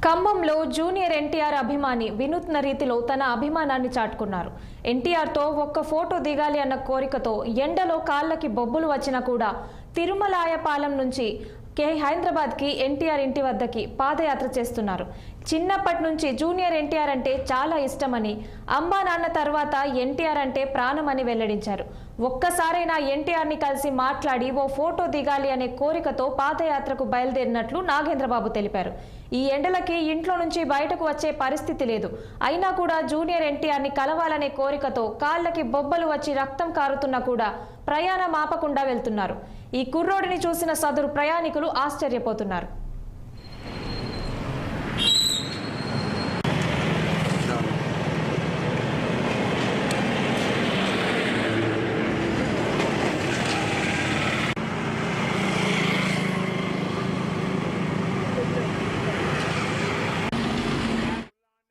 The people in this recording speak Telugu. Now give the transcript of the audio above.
ఖమ్మంలో జూనియర్ ఎన్టీఆర్ అభిమాని వినూత్న రీతిలో తన అభిమానాన్ని చాటుకున్నారు. ఎన్టీఆర్తో ఒక్క ఫోటో దిగాలి అన్న కోరికతో ఎండలో కాళ్ళకి బొబ్బులు వచ్చినా కూడా తిరుమలాయపాలెం నుంచి హైదరాబాద్కి ఎన్టీఆర్ ఇంటి వద్దకి పాదయాత్ర చేస్తున్నారు. చిన్నప్పటి నుంచి జూనియర్ ఎన్టీఆర్ అంటే చాలా ఇష్టమని, అమ్మా నాన్న తర్వాత ఎన్టీఆర్ అంటే ప్రాణమని వెల్లడించారు. ఒక్కసారైనా ఎన్టీఆర్ని కలిసి మాట్లాడి ఓ ఫోటో దిగాలి అనే కోరికతో పాదయాత్రకు బయలుదేరినట్లు నాగేంద్రబాబు తెలిపారు. ఈ ఎండలకి ఇంట్లో నుంచి బయటకు వచ్చే పరిస్థితి లేదు. అయినా కూడా జూనియర్ ఎన్టీఆర్ని కలవాలనే కోరికతో కాళ్ళకి బొబ్బలు వచ్చి రక్తం కారుతున్నా కూడా ప్రయాణం ఆపకుండా వెళ్తున్నారు. ఈ కుర్రోడిని చూసిన సదరు ప్రయాణికులు ఆశ్చర్యపోతున్నారు.